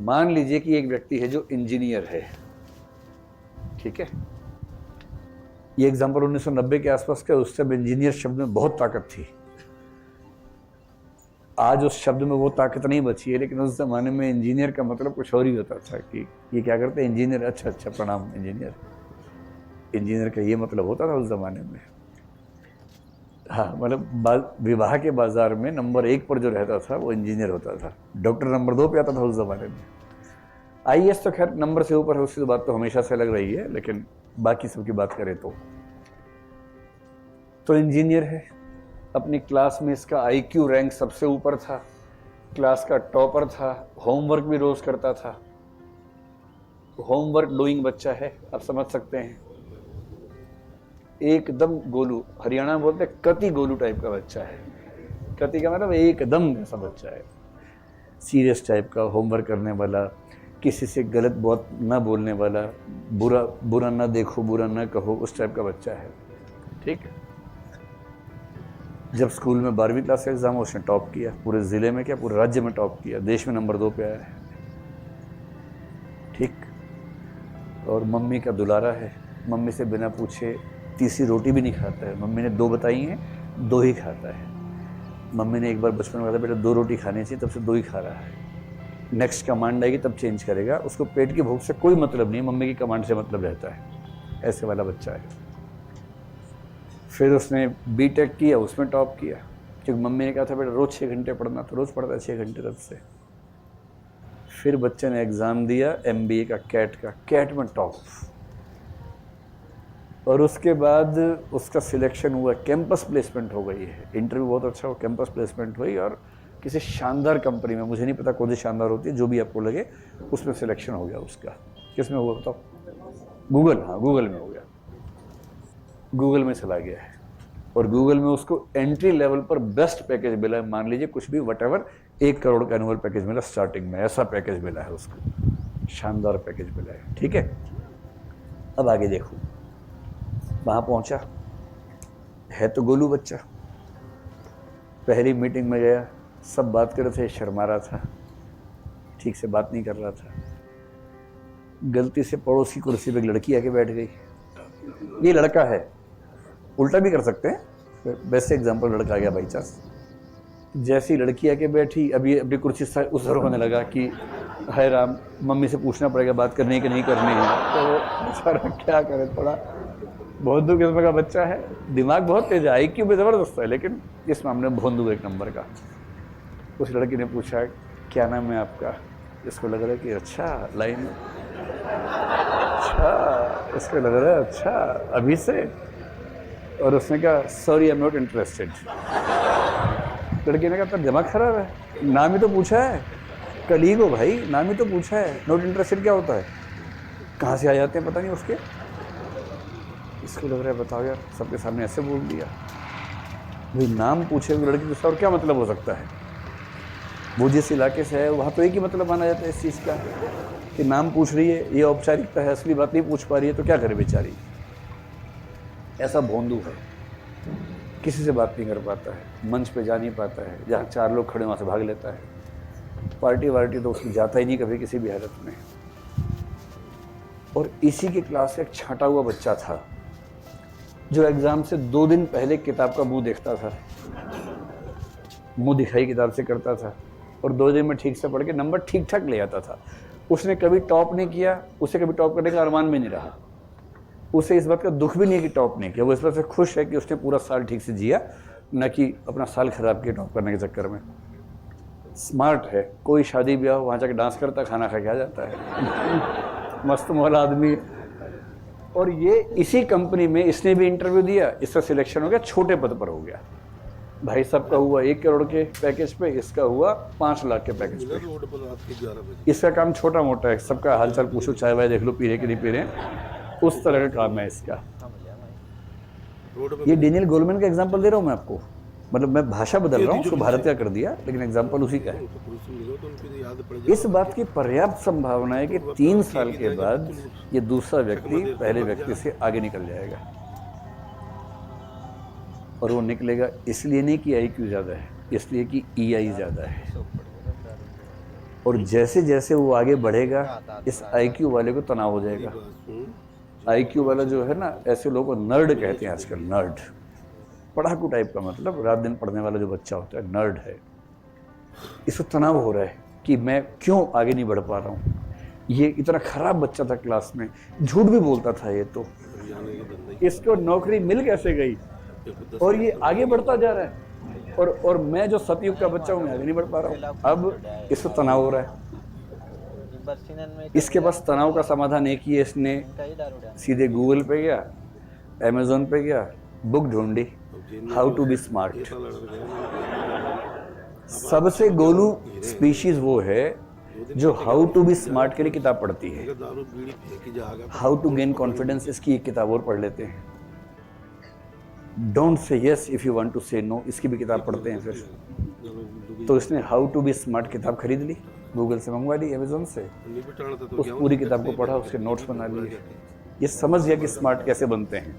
मान लीजिए कि एक व्यक्ति है जो इंजीनियर है, ठीक है, ये एग्जाम्पल 1990 के आसपास का, उस समय इंजीनियर शब्द में बहुत ताकत थी। आज उस शब्द में वो ताकत नहीं बची है, लेकिन उस जमाने में इंजीनियर का मतलब कुछ और ही होता था कि ये क्या करते हैं इंजीनियर, अच्छा अच्छा प्रणाम इंजीनियर, इंजीनियर का ये मतलब होता था उस जमाने में। हाँ, मतलब विवाह के बाजार में नंबर 1 पर जो रहता था वो इंजीनियर होता था, डॉक्टर नंबर 2 पे आता था उस जमाने में। आईएएस तो खैर नंबर से ऊपर है, उसकी बात तो हमेशा से लग रही है, लेकिन बाकी सबकी बात करें तो इंजीनियर है। अपनी क्लास में इसका आईक्यू रैंक सबसे ऊपर था, क्लास का टॉपर था, होमवर्क भी रोज करता था, होमवर्क डूइंग बच्चा है, आप समझ सकते हैं। एकदम गोलू, हरियाणा में बोलते हैं कति गोलू टाइप का बच्चा है। कति का मतलब एकदम ऐसा बच्चा है, सीरियस टाइप का, होमवर्क करने वाला, किसी से गलत बात ना बोलने वाला, बुरा ना देखो, बुरा ना कहो, उस टाइप का बच्चा है, ठीक है। जब स्कूल में 12वीं क्लास का एग्जाम, उसने टॉप किया, पूरे जिले में क्या पूरे राज्य में टॉप किया, देश में नंबर 2 पे आया है, ठीक। और मम्मी का दुलारा है, मम्मी से बिना पूछे तीसरी रोटी भी नहीं खाता है। मम्मी ने 2 बताई हैं, 2 ही खाता है। मम्मी ने एक बार बचपन में कहा था बेटा 2 रोटी खानी चाहिए, तब से 2 ही खा रहा है। नेक्स्ट कमांड आएगी तब चेंज करेगा, उसको पेट की भूख से कोई मतलब नहीं, मम्मी की कमांड से मतलब रहता है, ऐसे वाला बच्चा है। फिर उसने बीटेक किया, उसमें टॉप किया, क्योंकि मम्मी ने कहा था बेटा रोज 6 घंटे पढ़ना, तो रोज पढ़ता है 6 घंटे तब से। फिर बच्चे ने एग्जाम दिया एमबीए का, कैट में टॉप, और उसके बाद उसका सिलेक्शन हुआ, कैंपस प्लेसमेंट हो गई है, इंटरव्यू बहुत अच्छा हो, कैंपस प्लेसमेंट हुई, और किसी शानदार कंपनी में, मुझे नहीं पता कौन सी शानदार होती है, जो भी आपको लगे, उसमें सिलेक्शन हो गया उसका। किस में हुआ बताओ? गूगल, हाँ गूगल में हो गया, गूगल में चला गया है, और गूगल में उसको एंट्री लेवल पर बेस्ट पैकेज मिला है, मान लीजिए कुछ भी वट 1 करोड़ का एनुअल पैकेज मिला स्टार्टिंग में, ऐसा पैकेज मिला है उसको, शानदार पैकेज मिला है, ठीक है। अब आगे देखो, वहां पहुंचा है तो गोलू बच्चा, पहली मीटिंग में गया, सब बात कर रहे थे, शर्मा रहा था, ठीक से बात नहीं कर रहा था, गलती से पड़ोस की कुर्सी पे एक लड़की आके बैठ गई। ये लड़का है, उल्टा भी कर सकते हैं, वैसे एग्जाम्पल लड़का आ गया बाई चांस। जैसी लड़की आके बैठी, अभी अपनी कुर्सी उस तरह होने लगा कि हाय राम, मम्मी से पूछना पड़ेगा बात करनी है कि नहीं करनी है, तो बेचारा क्या करे, थोड़ा भोंदू किस्म का बच्चा है, दिमाग बहुत तेज है, आईक्यू भी ज़बरदस्त है, लेकिन इस मामले में भोंदू 1 नंबर का। उस लड़की ने पूछा क्या नाम है आपका? इसको लग रहा है कि अच्छा लाइन, अच्छा इसको लग रहा है अच्छा अभी से, और उसने कहा sorry I am not interested. लड़की ने कहा तेरा दिमाग खराब है, नाम ही तो पूछा है, कलीग हो भाई, नाम ही तो पूछा है, नॉट इंटरेस्टेड क्या होता है? कहाँ से आ जाते हैं पता नहीं उसके। इसको लग रहा है बताओ यार, सबके सामने ऐसे बोल दिया भाई, नाम पूछे हुए लड़की दूसरा और क्या मतलब हो सकता है? वो जिस इलाके से है वहाँ तो एक ही मतलब माना जाता है इस चीज़ का कि नाम पूछ रही है, ये औपचारिकता है, असली बात नहीं पूछ पा रही है, तो क्या करे बेचारी। ऐसा भोंदू है, किसी से बात नहीं कर पाता है, मंच पे जा नहीं पाता है, जहाँ 4 लोग खड़े वहाँ से भाग लेता है, पार्टी वार्टी तो उसकी जाता ही नहीं कभी किसी भी हालत में। और इसी के क्लास से एक छांटा हुआ बच्चा था जो एग्जाम से 2 दिन पहले किताब का मुंह देखता था, मुंह दिखाई किताब से करता था, और 2 दिन में ठीक से पढ़ के नंबर ठीक ठाक ले आता था। उसने कभी टॉप नहीं किया, उसे कभी टॉप करने का अरमान भी नहीं रहा, उसे इस बात का दुख भी नहीं कि टॉप नहीं किया, वो इस बात से खुश है कि उसने पूरा साल ठीक से जिया, न कि अपना साल खराब किया टॉप करने के चक्कर में। स्मार्ट है, कोई शादी ब्याह हो वहाँ जाके डांस करता, खाना खा के आ जाता है, मस्त मौला आदमी। और ये इसी कंपनी में इसने भी इंटरव्यू दिया, इसका सिलेक्शन हो गया, छोटे पद पर हो गया। भाई सबका हुआ 1 करोड़ के पैकेज पे, इसका हुआ 5 लाख के पैकेज पे। इसका काम छोटा मोटा है, सबका हालचाल पूछो, चाय वाय देख लो, पी रहे कि नहीं पी रहे, उस तरह का काम है इसका। ये डेनियल गोलमैन का एग्जांपल दे रहा हूँ मैं आपको, मतलब मैं भाषा बदल रहा हूँ, उसको भारतीय कर दिया, लेकिन एग्जांपल उसी का है। इस बात की पर्याप्त संभावना है कि 3 साल के बाद ये दूसरा व्यक्ति पहले व्यक्ति से आगे निकल जाएगा, और वो निकलेगा इसलिए नहीं कि आईक्यू ज़्यादा है, इसलिए कि ईआई ज़्यादा है। और जैसे जैसे वो आगे बढ़ेगा इस आईक्यू वाले को तनाव हो जाएगा। आईक्यू वाला जो है ना, ऐसे लोगों को नर्ड कहते हैं आजकल, नर्ड, पढ़ाकू टाइप का, मतलब रात दिन पढ़ने वाला जो बच्चा होता है नर्ड है। इसको तनाव हो रहा है कि मैं क्यों आगे नहीं बढ़ पा रहा हूँ। ये इतना खराब बच्चा था क्लास में, झूठ भी बोलता था ये, तो इसको नौकरी मिल कैसे गई और ये आगे बढ़ता जा रहा है, और मैं जो सतयुग का बच्चा हूँ मैं आगे नहीं बढ़ पा रहा हूँ। अब इसको तनाव हो रहा है। इसके पास तनाव का समाधान एक ही है, इसने सीधे गूगल पे गया, अमेजोन पे गया, बुक ढूंढी, हाउ टू बी स्मार्ट। सबसे गोलू स्पीशीज वो है जो हाउ टू बी स्मार्ट के लिए किताब पढ़ती है। हाउ टू गेन कॉन्फिडेंस, इसकी एक किताब और पढ़ लेते हैं। Don't say yes if you want to say no, इसकी भी किताब पढ़ते हैं फिर। तो इसने हाउ टू बी स्मार्ट किताब खरीद ली, गूगल से मंगवा ली, अमेजोन से, उस पूरी किताब को पढ़ा, उसके नोट्स बना लिए, ये समझ गया कि स्मार्ट कैसे बनते हैं।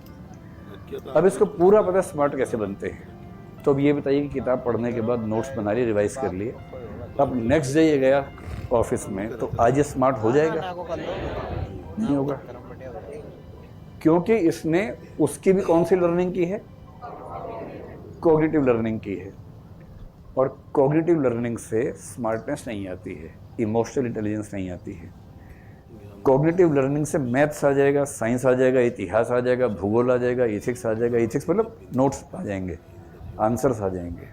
अब इसको पूरा पता स्मार्ट कैसे बनते हैं। तो अब ये बताइए कि किताब पढ़ने के बाद नोट्स बना लिए, रिवाइज कर लिए, अब नेक्स्ट डे ये गया ऑफिस में, तो आज ये स्मार्ट हो जाएगा? नहीं होगा, क्योंकि इसने उसकी भी कौन सी लर्निंग की है? कॉग्निटिव लर्निंग की है। और कॉग्निटिव लर्निंग से स्मार्टनेस नहीं आती है, इमोशनल इंटेलिजेंस नहीं आती है। कॉग्निटिव लर्निंग से मैथ्स आ जाएगा, साइंस आ जाएगा, इतिहास आ जाएगा, भूगोल आ जाएगा, इथिक्स आ जाएगा, इथिक्स मतलब नोट्स आ जाएंगे, आंसर्स आ जाएंगे।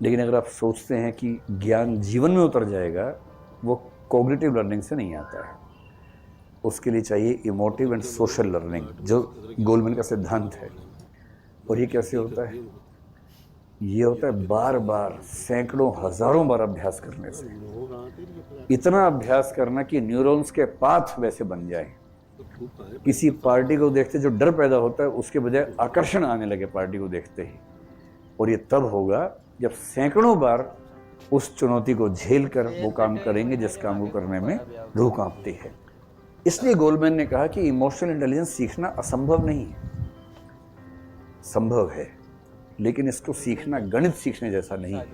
लेकिन अगर आप सोचते हैं कि ज्ञान जीवन में उतर जाएगा, वो कॉग्निटिव लर्निंग से नहीं आता है। उसके लिए चाहिए इमोटिव एंड सोशल लर्निंग, जो गोलमैन का सिद्धांत है। और ये कैसे होता है? ये होता है बार बार, सैकड़ों हजारों बार अभ्यास करने से। इतना अभ्यास करना कि न्यूरॉन्स के पाथ वैसे बन जाए। किसी पार्टी को देखते जो डर पैदा होता है, उसके बजाय आकर्षण आने लगे पार्टी को देखते ही। और ये तब होगा जब सैकड़ों बार उस चुनौती को झेल कर वो काम करेंगे जिस काम को करने में रूह कांपती है। इसलिए गोलमैन ने कहा कि इमोशनल इंटेलिजेंस सीखना असंभव नहीं है, संभव है, लेकिन इसको सीखना गणित सीखने जैसा नहीं है।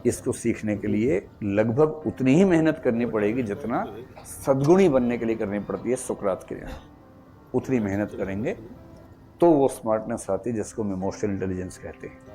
इसको सीखने के लिए लगभग उतनी ही मेहनत करनी पड़ेगी जितना सद्गुणी बनने के लिए करनी पड़ती है सुकरात के यहाँ। उतनी मेहनत करेंगे तो वो स्मार्टनेस आती है जिसको हम इमोशनल इंटेलिजेंस कहते हैं।